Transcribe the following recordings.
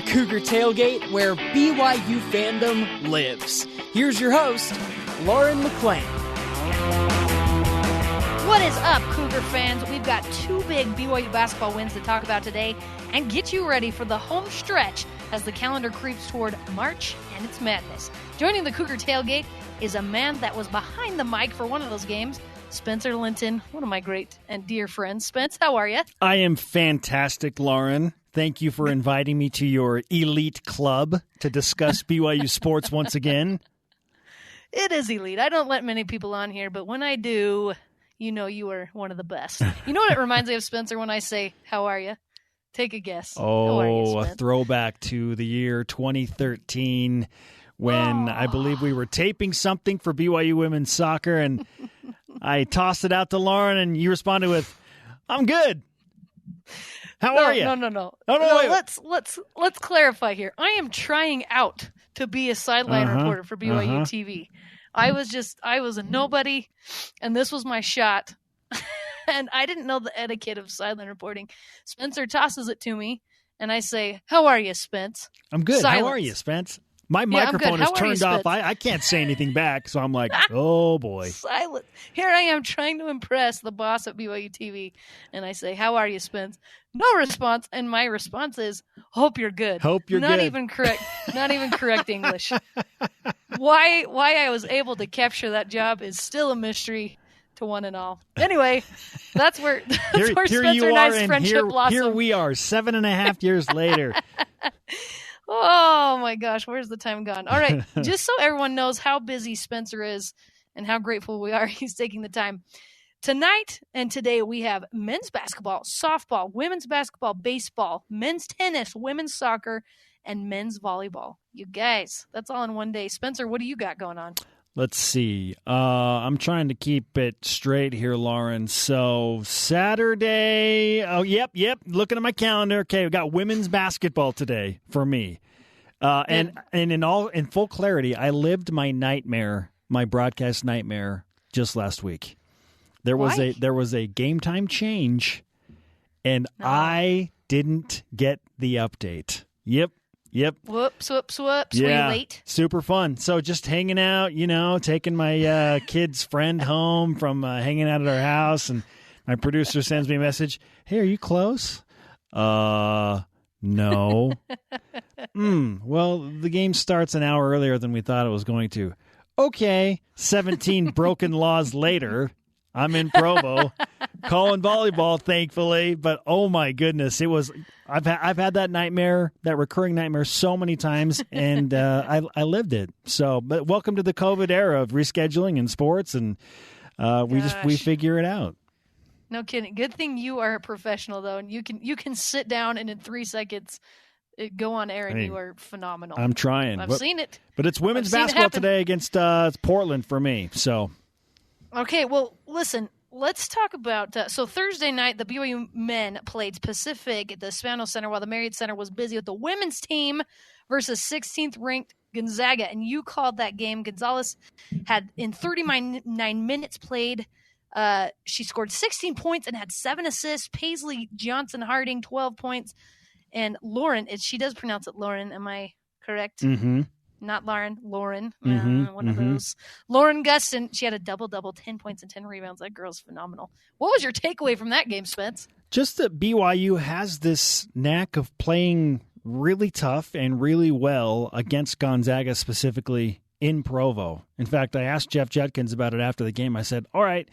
Cougar Tailgate, where BYU fandom lives. Here's your host, Lauren McClain. What is up, Cougar fans? We've got two big BYU basketball wins to talk about today and get you ready for the home stretch as the calendar creeps toward March and its madness. Joining the Cougar Tailgate is a man that was behind the mic for one of those games, Spencer Linton, one of my great and dear friends. Spence, how are you? I am fantastic, Lauren. Thank you for inviting me to your elite club to discuss BYU sports once again. It is elite. I don't let many people on here, but when I do, you know you are one of the best. You know what it reminds me of, Spencer, when I say, how are you? Take a guess. Oh, how are you, a throwback to the year 2013 when I believe we were taping something for BYU women's soccer, and I tossed it out to Lauren, and you responded with, I'm good. How are you? No. Let's clarify here. I am trying out to be a sideline reporter for BYUtv. I was a nobody, and this was my shot. And I didn't know the etiquette of sideline reporting. Spencer tosses it to me, and I say, how are you, Spence? I'm good. Silence. How are you, Spence? My microphone is turned off. I can't say anything back, so I'm like, oh, boy. Silent. Here I am trying to impress the boss at BYUtv, and I say, how are you, Spence? No response, and my response is, hope you're good. Hope you're not good. Not even correct English. Why I was able to capture that job is still a mystery to one and all. Anyway, that's where Spencer and I's friendship blossomed. Here we are, 7.5 years later. Oh, my gosh. Where's the time gone? All right. Just so everyone knows how busy Spencer is and how grateful we are he's taking the time. Tonight and today we have men's basketball, softball, women's basketball, baseball, men's tennis, women's soccer, and men's volleyball. You guys, that's all in one day. Spencer, what do you got going on? Let's see. I'm trying to keep it straight here, Lauren. So Saturday. Oh, yep. Looking at my calendar. Okay, we got women's basketball today for me. And in full clarity, I lived my nightmare, my broadcast nightmare, just last week. There was a game time change, and I didn't get the update. Yep. Whoops. Yeah, were you late? Super fun. So just hanging out, taking my kid's friend home from hanging out at our house, and my producer sends me a message, hey, are you close? No. Well, the game starts an hour earlier than we thought it was going to. Okay, 17 broken laws later, I'm in Provo, calling volleyball, thankfully. But oh my goodness, I've had that nightmare, that recurring nightmare, so many times, and I lived it. So, but welcome to the COVID era of rescheduling in sports, and we figure it out. No kidding. Good thing you are a professional though, and you can sit down and in 3 seconds go on air, and you are phenomenal. I'm trying. I've seen it. But it's women's basketball today against Portland for me. So. Okay, well, listen, let's talk about so Thursday night, the BYU men played Pacific at the Spanos Center while the Marriott Center was busy with the women's team versus 16th-ranked Gonzaga, and you called that game. Gonzalez had, in 39 minutes played, she scored 16 points and had 7 assists. Paisley Johnson-Harding, 12 points. And Lauren, she does pronounce it Lauren, am I correct? Mm-hmm. Not Lauren, Lauren. One of those. Lauren Gustin, she had a double-double, 10 points and 10 rebounds. That girl's phenomenal. What was your takeaway from that game, Spence? Just that BYU has this knack of playing really tough and really well against Gonzaga, specifically in Provo. In fact, I asked Jeff Judkins about it after the game. I said, all right,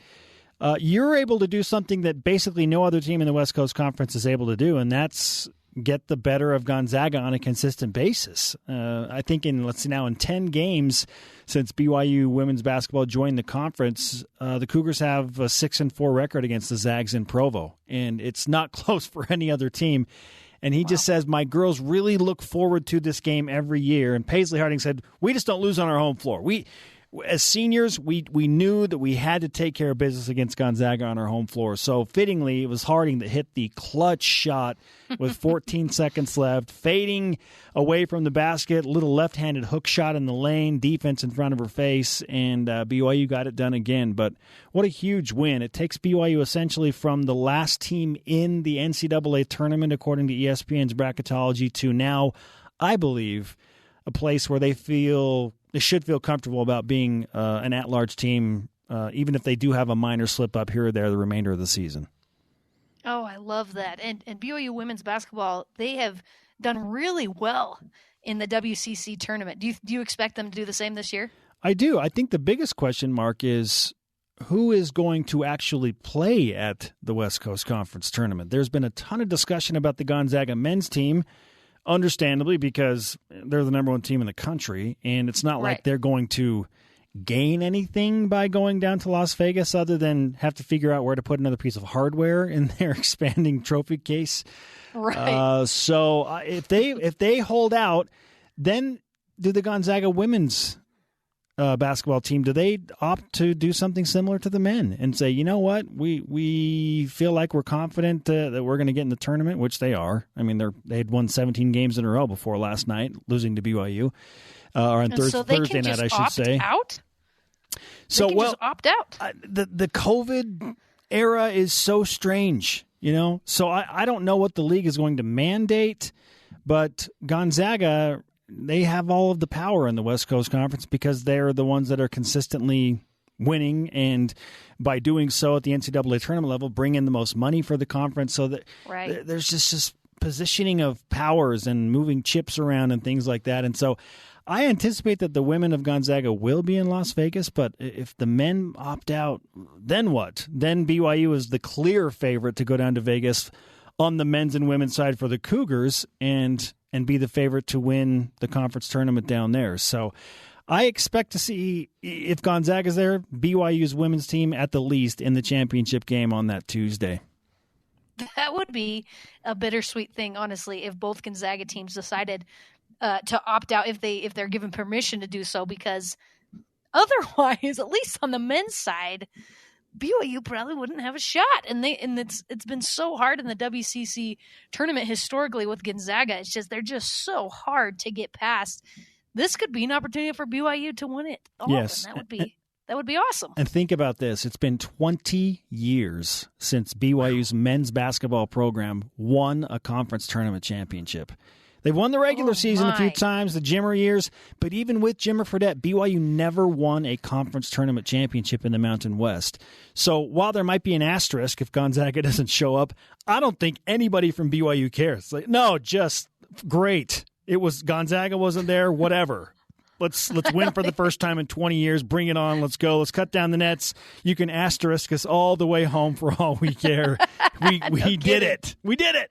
you're able to do something that basically no other team in the West Coast Conference is able to do, and that's get the better of Gonzaga on a consistent basis. I think in 10 games since BYU women's basketball joined the conference, the Cougars have a 6-4 record against the Zags in Provo, and it's not close for any other team. And he just says, my girls really look forward to this game every year. And Paisley Harding said, we just don't lose on our home floor. As seniors, we knew that we had to take care of business against Gonzaga on our home floor. So fittingly, it was Harding that hit the clutch shot with 14 seconds left, fading away from the basket, little left-handed hook shot in the lane, defense in front of her face, and BYU got it done again. But what a huge win. It takes BYU essentially from the last team in the NCAA tournament, according to ESPN's bracketology, to now I believe, a place where they should feel comfortable about being an at-large team, even if they do have a minor slip-up here or there the remainder of the season. Oh, I love that. And BYU women's basketball, they have done really well in the WCC tournament. Do you expect them to do the same this year? I do. I think the biggest question mark is who is going to actually play at the West Coast Conference tournament. There's been a ton of discussion about the Gonzaga men's team, understandably, because they're the number one team in the country, and it's not like they're going to gain anything by going down to Las Vegas other than have to figure out where to put another piece of hardware in their expanding trophy case. Right. So if they hold out, then do the Gonzaga women's basketball team, do they opt to do something similar to the men and say, you know what, we feel like we're confident that we're going to get in the tournament, which they are. I mean, they had won 17 games in a row before last night, losing to BYU. Or on Thursday night, I should say. Out? So, they can just opt out. The COVID era is so strange, So I don't know what the league is going to mandate, but Gonzaga, they have all of the power in the West Coast Conference because they're the ones that are consistently winning, and by doing so at the NCAA tournament level, bring in the most money for the conference. So that there's just positioning of powers and moving chips around and things like that. And so I anticipate that the women of Gonzaga will be in Las Vegas, but if the men opt out, then what? Then BYU is the clear favorite to go down to Vegas on the men's and women's side for the Cougars and be the favorite to win the conference tournament down there. So I expect to see, if Gonzaga's there, BYU's women's team at the least in the championship game on that Tuesday. That would be a bittersweet thing, honestly, if both Gonzaga teams decided to opt out if they're given permission to do so, because otherwise, at least on the men's side, BYU probably wouldn't have a shot. And it's been so hard in the WCC tournament historically with Gonzaga. It's just they're just so hard to get past. This could be an opportunity for BYU to win it all. Yes. And that would be awesome. And think about this. It's been 20 years since BYU's men's basketball program won a conference tournament championship. They've won the regular season a few times, the Jimmer years, but even with Jimmer Fredette, BYU never won a conference tournament championship in the Mountain West. So while there might be an asterisk if Gonzaga doesn't show up, I don't think anybody from BYU cares. Like, no, just great. It was Gonzaga wasn't there, whatever. Let's win for the first time in 20 years. Bring it on. Let's go. Let's cut down the nets. You can asterisk us all the way home for all we care. We did it. We did it.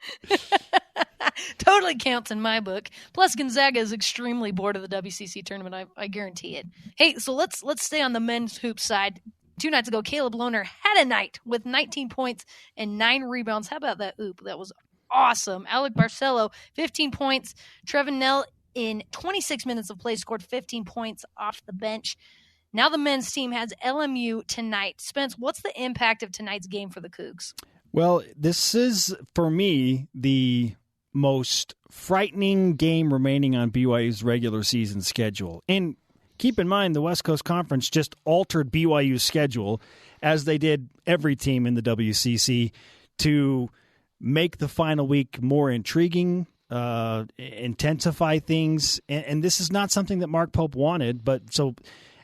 Totally counts in my book. Plus, Gonzaga is extremely bored of the WCC tournament. I guarantee it. Hey, so let's stay on the men's hoop side. 2 nights ago, Caleb Lohner had a night with 19 points and 9 rebounds. How about that hoop? That was awesome. Alec Barcelo, 15 points. Trevin Nell, in 26 minutes of play, scored 15 points off the bench. Now the men's team has LMU tonight. Spence, what's the impact of tonight's game for the Cougs? Well, this is, for me, the most frightening game remaining on BYU's regular season schedule. And keep in mind, the West Coast Conference just altered BYU's schedule, as they did every team in the WCC, to make the final week more intriguing, intensify things. And this is not something that Mark Pope wanted, but so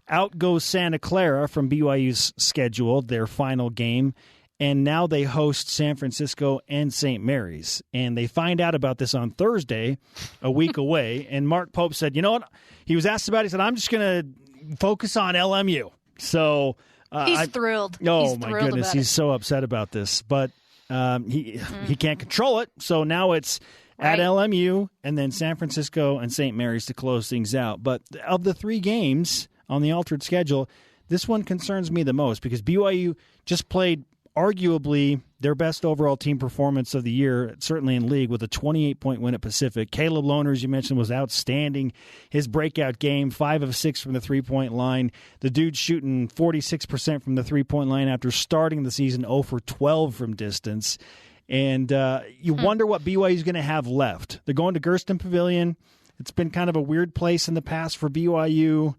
out goes Santa Clara from BYU's schedule, their final game. And now they host San Francisco and St. Mary's. And they find out about this on Thursday, a week away. And Mark Pope said, you know what? He was asked about it. He said, I'm just going to focus on LMU. So he's thrilled. Oh, he's my thrilled goodness. He's so upset about this. But he can't control it. So now it's at LMU and then San Francisco and St. Mary's to close things out. But of the 3 games on the altered schedule, this one concerns me the most because BYU just played arguably their best overall team performance of the year, certainly in league, with a 28-point win at Pacific. Caleb Lohner, as you mentioned, was outstanding. His breakout game, 5 of 6 from the three-point line. The dude's shooting 46% from the three-point line after starting the season 0 for 12 from distance. And you wonder what BYU is going to have left. They're going to Gersten Pavilion. It's been kind of a weird place in the past for BYU.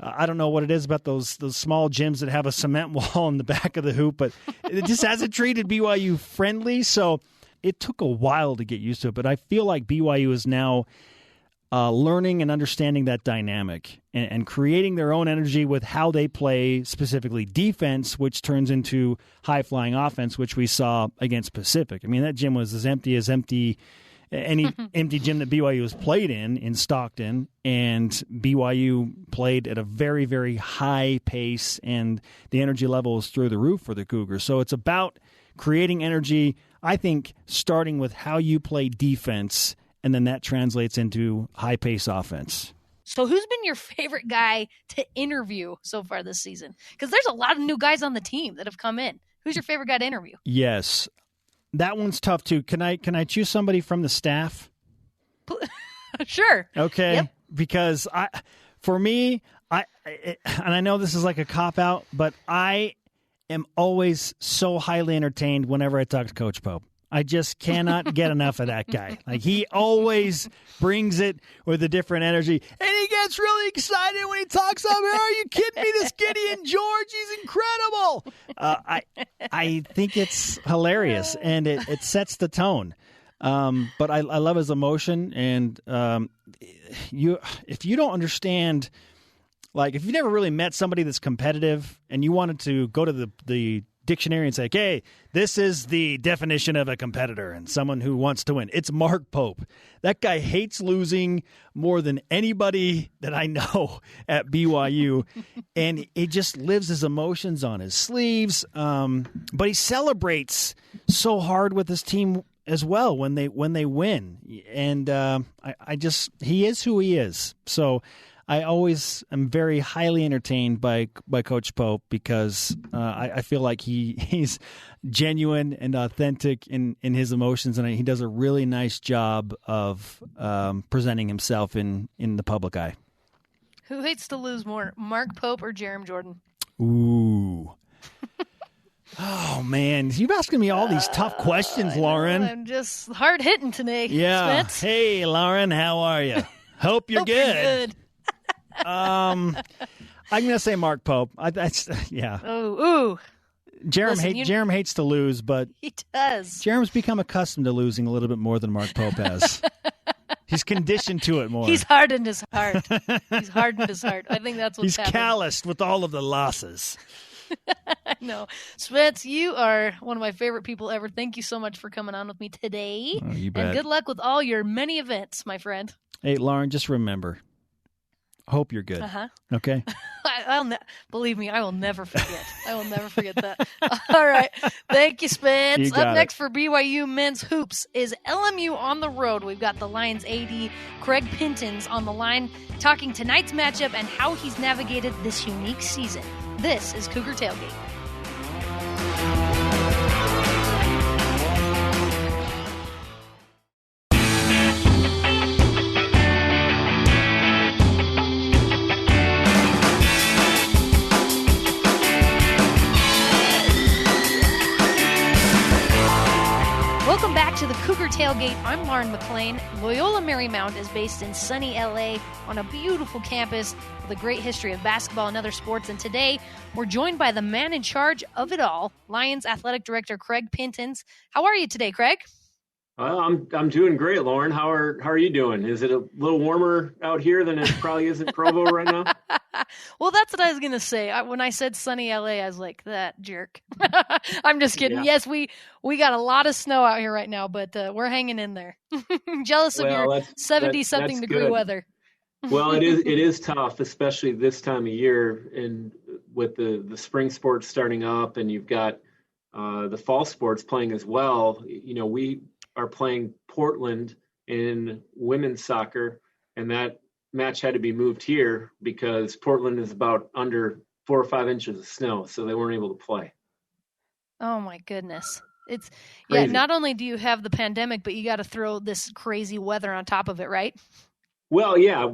I don't know what it is about those small gyms that have a cement wall in the back of the hoop, but it just hasn't treated BYU friendly. So it took a while to get used to it, but I feel like BYU is now learning and understanding that dynamic and creating their own energy with how they play, specifically defense, which turns into high-flying offense, which we saw against Pacific. I mean, that gym was as empty any empty gym that BYU has played in Stockton, and BYU played at a very, very high pace, and the energy level is through the roof for the Cougars. So it's about creating energy, I think, starting with how you play defense, and then that translates into high-pace offense. So who's been your favorite guy to interview so far this season? Because there's a lot of new guys on the team that have come in. Who's your favorite guy to interview? Yes. That one's tough, too. Can I choose somebody from the staff? Sure. Okay. Yep. Because for me, and I know this is like a cop-out, but I am always so highly entertained whenever I talk to Coach Pope. I just cannot get enough of that guy. Like, he always brings it with a different energy, and he gets really excited when he talks up here. Are you kidding me? This Gideon George, he's incredible. I think it's hilarious, and it sets the tone. But I love his emotion, and if you don't understand, like, if you've never really met somebody that's competitive and you wanted to go to the dictionary and say, okay, this is the definition of a competitor and someone who wants to win, it's Mark Pope. That guy hates losing more than anybody that I know at BYU, and he just lives his emotions on his sleeves. But he celebrates so hard with his team as well when they win, and he is who he is. So I always am very highly entertained by Coach Pope because I feel like he's genuine and authentic in his emotions, and he does a really nice job of presenting himself in the public eye. Who hates to lose more, Mark Pope or Jerem Jordan? Ooh. Oh, man. You're asking me all these tough questions, Lauren. I'm just hard-hitting today, Yeah. Spence. Hey, Lauren, how are you? Hope you're good. I'm going to say Mark Pope. Yeah. Ooh. Jerem hates to lose, but he does. Jerem's become accustomed to losing a little bit more than Mark Pope has. He's conditioned to it more. He's hardened his heart. I think that's what's happening. He's calloused with all of the losses. I know. Spence, you are one of my favorite people ever. Thank you so much for coming on with me today. Oh, you bet. And good luck with all your many events, my friend. Hey, Lauren, just remember, hope you're good. Uh-huh. Okay? Believe me, I will never forget. I will never forget that. All right. Thank you, Spence. Up next for BYU Men's Hoops is LMU on the road. We've got the Lions AD, Craig Pintens, on the line, talking tonight's matchup and how he's navigated this unique season. This is Cougar Tailgate. Welcome back to the Cougar Tailgate. I'm Lauren McLean. Loyola Marymount is based in sunny LA on a beautiful campus with a great history of basketball and other sports. And today we're joined by the man in charge of it all, Lions Athletic Director Craig Pintens. How are you today, Craig? I'm doing great, Lauren. How are you doing? Is it a little warmer out here than it probably is in Provo right now? Well, that's what I was going to say. When I said sunny LA, I was like, that jerk. I'm just kidding. Yeah. Yes, we got a lot of snow out here right now, but we're hanging in there. Jealous of your 70-something degree weather. Well, it is tough, especially this time of year, and with the spring sports starting up, and you've got the fall sports playing as well. You know, we are playing Portland in women's soccer, and that match had to be moved here because Portland is about under 4 or 5 inches of snow, so they weren't able to play. Oh my goodness. It's crazy. Yeah, not only do you have the pandemic, but you got to throw this crazy weather on top of it, right? Well, yeah,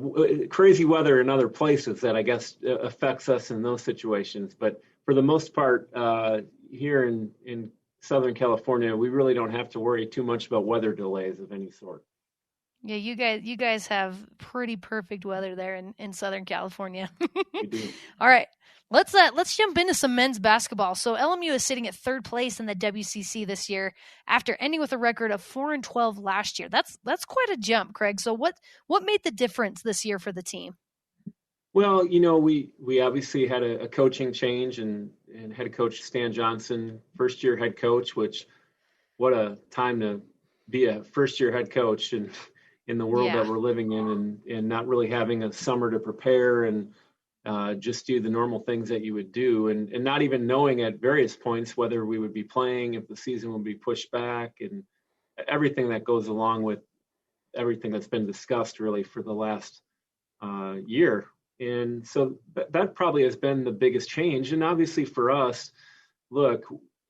crazy weather in other places that I guess affects us in those situations. But for the most part, here in Southern California, we really don't have to worry too much about weather delays of any sort. Yeah, you guys have pretty perfect weather there in Southern California. We do. All right. Let's jump into some men's basketball. So LMU is sitting at third place in the WCC this year after ending with a record of 4-12 last year. That's quite a jump, Craig. So what made the difference this year for the team? Well, we obviously had a coaching change and head coach Stan Johnson, first year head coach, which what a time to be a first year head coach and in the world that we're living in and not really having a summer to prepare and just do the normal things that you would do and not even knowing at various points whether we would be playing, if the season would be pushed back and everything that goes along with everything that's been discussed really for the last year. And so that probably has been the biggest change. And obviously for us, look,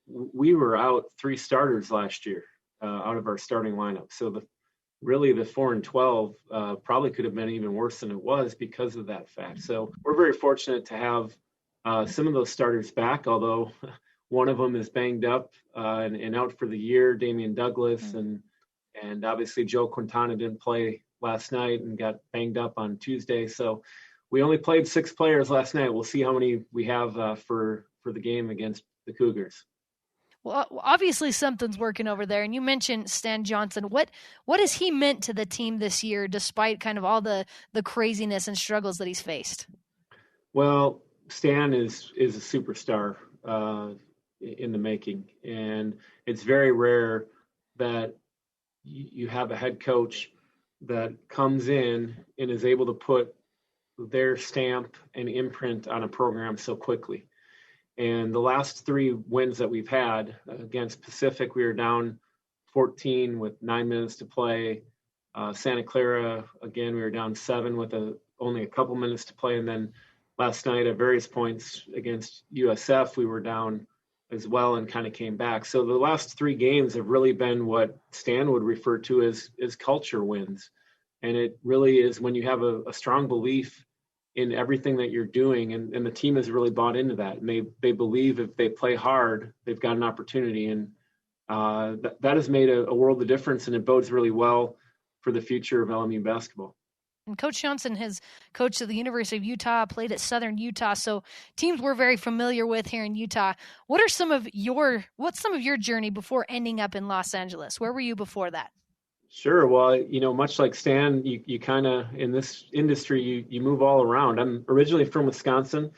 we were out 3 starters last year out of our starting lineup. So the 4-12 probably could have been even worse than it was because of that fact. So we're very fortunate to have some of those starters back, although one of them is banged up and out for the year, Damian Douglas, and obviously Joe Quintana didn't play last night and got banged up on Tuesday. So we only played 6 players last night. We'll see how many we have for the game against the Cougars. Well, obviously something's working over there. And you mentioned Stan Johnson. What has he meant to the team this year, despite kind of all the craziness and struggles that he's faced? Well, Stan is a superstar in the making. And it's very rare that you have a head coach that comes in and is able to put their stamp and imprint on a program so quickly. And the last 3 wins that we've had against Pacific, we were down 14 with 9 minutes to play. Santa Clara, again, we were down 7 with only a couple minutes to play. And then last night at various points against USF, we were down as well and kind of came back. So the last 3 games have really been what Stan would refer to as culture wins. And it really is when you have a strong belief in everything that you're doing, and the team has really bought into that. And they believe if they play hard, they've got an opportunity, and that has made a world of difference, and it bodes really well for the future of LMU basketball. And Coach Johnson has coached at the University of Utah, played at Southern Utah, so teams we're very familiar with here in Utah. What's some of your journey before ending up in Los Angeles? Where were you before that? Sure. Well, much like Stan, you kind of, in this industry, you move all around. I'm originally from Wisconsin.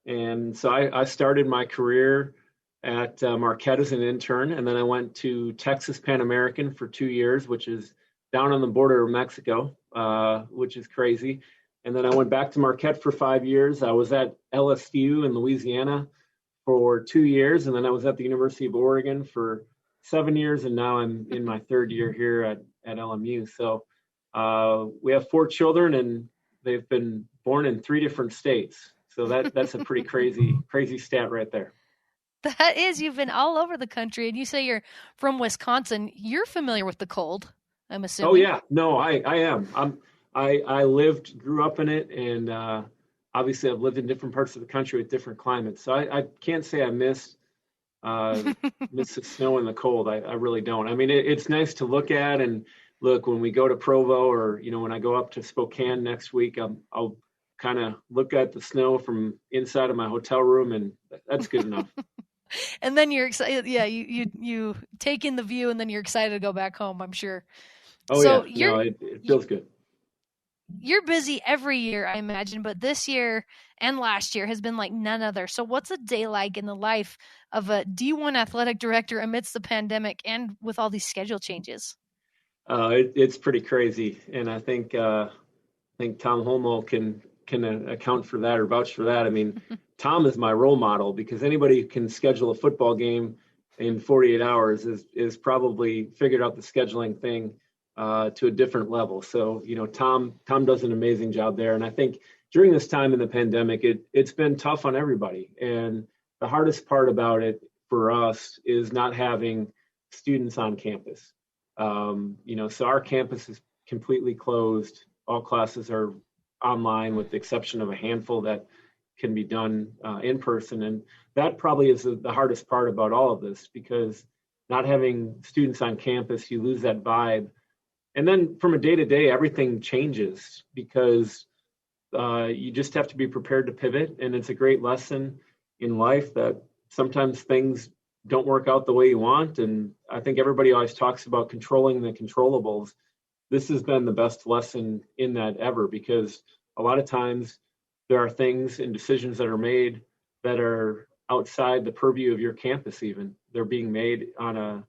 And so I started my career at Marquette as an intern. And then I went to Texas Pan American for 2 years, which is down on the border of Mexico, which is crazy. And then I went back to Marquette for 5 years. I was at LSU in Louisiana for 2 years. And then I was at the University of Oregon for 7 years. And now I'm in my 3rd year here at LMU. So we have 4 children, and they've been born in 3 different states. So that's a pretty crazy stat right there. That is, you've been all over the country, and you say you're from Wisconsin. You're familiar with the cold, I'm assuming. Oh yeah, no, I am. I grew up in it, and obviously I've lived in different parts of the country with different climates. So I can't say I miss the snow and the cold. I really don't. I mean, it's nice to look at, and look, when we go to Provo, or when I go up to Spokane next week, I'll kind of look at the snow from inside of my hotel room, and that's good enough. And then you're excited. Yeah, you take in the view, and then you're excited to go back home, I'm sure. Oh so yeah, it feels good. You're busy every year, I imagine, but this year and last year has been like none other. So what's a day like in the life of a D1 athletic director amidst the pandemic and with all these schedule changes? It's pretty crazy. And I think Tom Holmoe can account for that or vouch for that. I mean, Tom is my role model, because anybody who can schedule a football game in 48 hours is probably figured out the scheduling thing to a different level. So, Tom does an amazing job there. And I think during this time in the pandemic, it's been tough on everybody. And the hardest part about it for us is not having students on campus. So our campus is completely closed. All classes are online with the exception of a handful that can be done in person. And that probably is the hardest part about all of this, because not having students on campus, you lose that vibe And then from a day-to-day, everything changes because you just have to be prepared to pivot. And it's a great lesson in life that sometimes things don't work out the way you want. And I think everybody always talks about controlling the controllables. This has been the best lesson in that ever, because a lot of times there are things and decisions that are made that are outside the purview of your campus even. They're being made on a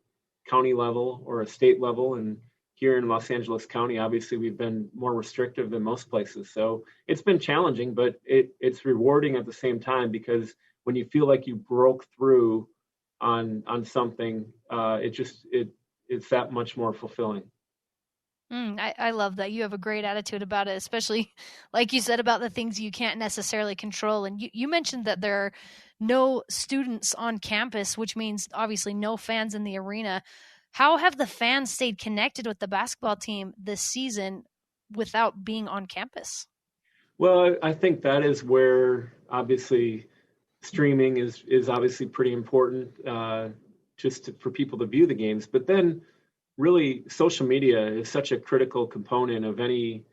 county level or a state level. And here in Los Angeles County, obviously, we've been more restrictive than most places. So it's been challenging, but it's rewarding at the same time, because when you feel like you broke through on something, it's that much more fulfilling. I love that. You have a great attitude about it, especially like you said about the things you can't necessarily control. And you mentioned that there are no students on campus, which means obviously no fans in the arena. How have the fans stayed connected with the basketball team this season without being on campus? Well, I think that is where obviously streaming is obviously pretty important, for people to view the games. But then really social media is such a critical component of any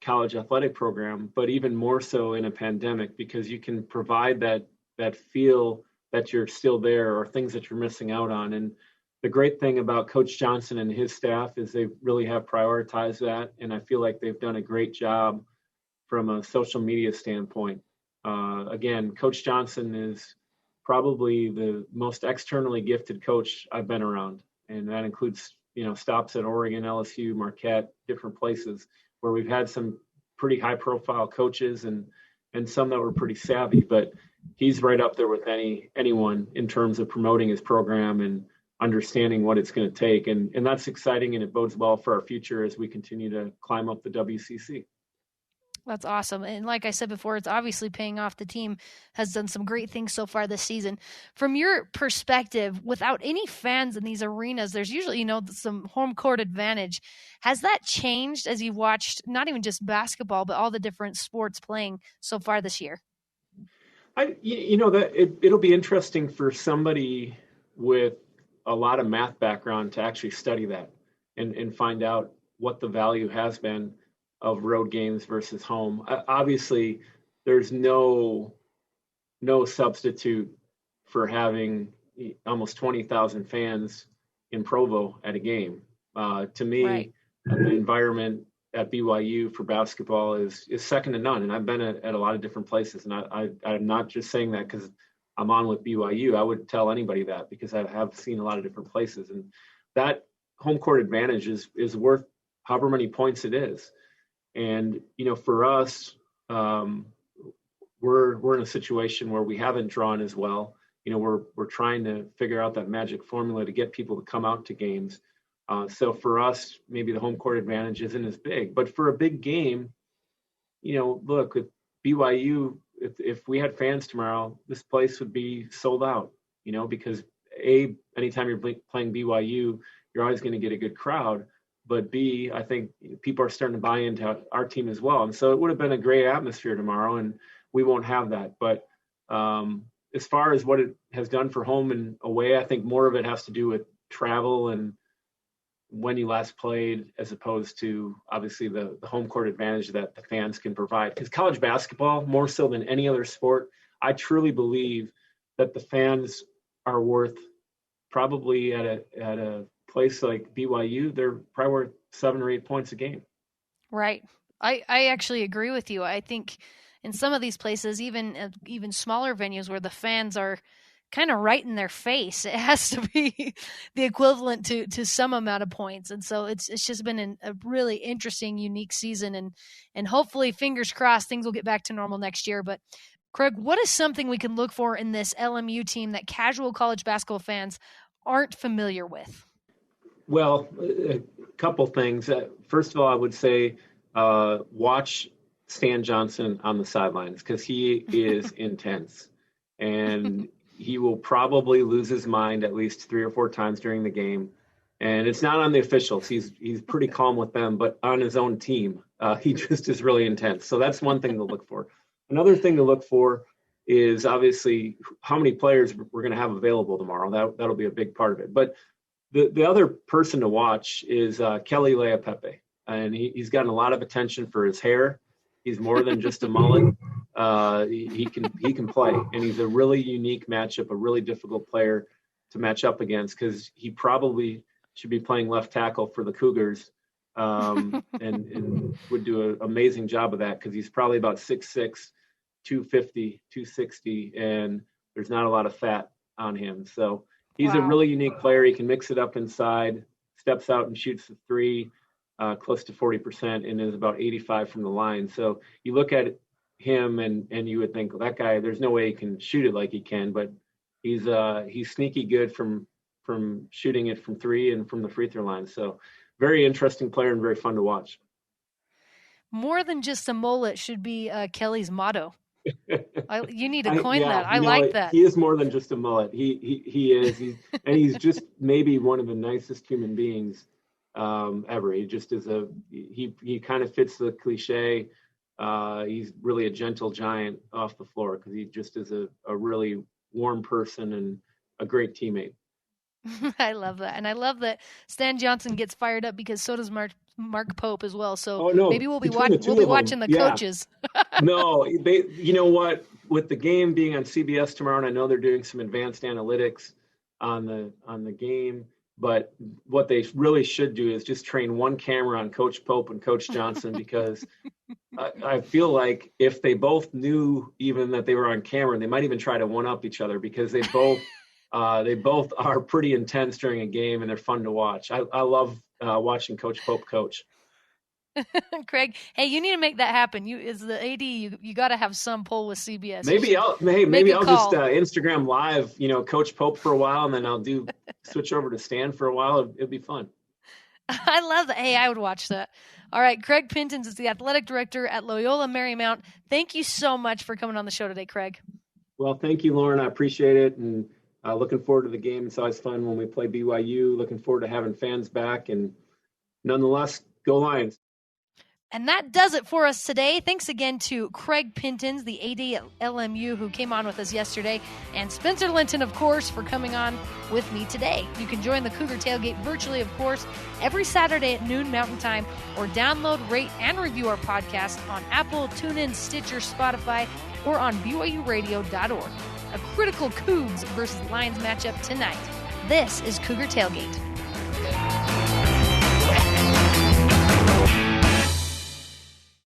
college athletic program, but even more so in a pandemic, because you can provide that feel that you're still there or things that you're missing out on. And the great thing about Coach Johnson and his staff is they really have prioritized that. And I feel like they've done a great job from a social media standpoint. Again, Coach Johnson is probably the most externally gifted coach I've been around. And that includes, stops at Oregon, LSU, Marquette, different places where we've had some pretty high profile coaches and some that were pretty savvy, but he's right up there with anyone in terms of promoting his program and understanding what it's going to take. And that's exciting, and it bodes well for our future as we continue to climb up the WCC. That's awesome. And like I said before, it's obviously paying off. The team has done some great things so far this season. From your perspective, without any fans in these arenas, there's usually, some home court advantage. Has that changed as you've watched not even just basketball, but all the different sports playing so far this year? It'll be interesting for somebody with a lot of math background to actually study that and find out what the value has been of road games versus home. Obviously, there's no substitute for having almost 20,000 fans in Provo at a game. To me, right. The environment at BYU for basketball is second to none. And I've been at a lot of different places, and I'm not just saying that because I'm on with BYU. I would tell anybody that because I have seen a lot of different places, and that home court advantage is worth however many points it is. And, for us, we're in a situation where we haven't drawn as well. We're trying to figure out that magic formula to get people to come out to games. So for us, maybe the home court advantage isn't as big. But for a big game, look, with BYU, if we had fans tomorrow, this place would be sold out, because anytime you're playing BYU, you're always going to get a good crowd. But B, I think people are starting to buy into our team as well. And so it would have been a great atmosphere tomorrow, and we won't have that. But as far as what it has done for home and away, I think more of it has to do with travel and when you last played, as opposed to obviously the home court advantage that the fans can provide. Because college basketball, more so than any other sport, I truly believe that the fans are worth probably at a place like BYU, they're probably worth 7 or 8 points a game. Right. I actually agree with you. I think in some of these places, even smaller venues where the fans are kind of right in their face, it has to be the equivalent to some amount of points. And so it's just been a really interesting, unique season, and hopefully, fingers crossed, things will get back to normal next year. But Craig, what is something we can look for in this LMU team that casual college basketball fans aren't familiar with? Well, a couple things. First of all, I would say watch Stan Johnson on the sidelines, because he is intense, and he will probably lose his mind at least 3 or 4 times during the game. And it's not on the officials. He's pretty calm with them, but on his own team, he just is really intense. So that's one thing to look for. Another thing to look for is obviously how many players we're going to have available tomorrow. That'll be a big part of it. But The other person to watch is Kelly Leapepe, and he's gotten a lot of attention for his hair. He's more than just a mullet. He can play, and he's a really unique matchup, a really difficult player to match up against because he probably should be playing left tackle for the Cougars, and would do an amazing job of that because he's probably about 6'6", 250, 260, and there's not a lot of fat on him. So he's a really unique player. He can mix it up inside, steps out and shoots the three, close to 40%, and is about 85 from the line. So you look at him and you would think, well, that guy, there's no way he can shoot it like he can, but he's sneaky good from shooting it from three and from the free throw line. So very interesting player and very fun to watch. More than just a mullet should be Kelly's motto. You need to coin that. I like that. He is more than just a mullet. He is. He's just maybe one of the nicest human beings ever. He just is he kind of fits the cliche. He's really a gentle giant off the floor because he just is a really warm person and a great teammate. I love that. And I love that Stan Johnson gets fired up because so does Mark Pope as well. So maybe we'll be watching the coaches. No, you know what? With the game being on CBS tomorrow, and I know they're doing some advanced analytics on the game, but what they really should do is just train one camera on Coach Pope and Coach Johnson because I feel like if they both knew even that they were on camera, they might even try to one-up each other because they both are pretty intense during a game and they're fun to watch. I love watching Coach Pope coach. Craig, hey, you need to make that happen. You as the AD, you got to have some pull with CBS. Maybe I'll just Instagram live, Coach Pope for a while, and then I'll switch over to Stan for a while. It'd be fun. I love that. Hey, I would watch that. All right, Craig Pintens is the athletic director at Loyola Marymount. Thank you so much for coming on the show today, Craig. Well, thank you, Lauren. I appreciate it, and looking forward to the game. It's always fun when we play BYU. Looking forward to having fans back, and nonetheless, go Lions. And that does it for us today. Thanks again to Craig Pintens, the AD at LMU, who came on with us yesterday, and Spencer Linton, of course, for coming on with me today. You can join the Cougar Tailgate virtually, of course, every Saturday at noon Mountain Time, or download, rate, and review our podcast on Apple, TuneIn, Stitcher, Spotify, or on BYURadio.org. A critical Cougs versus Lions matchup tonight. This is Cougar Tailgate.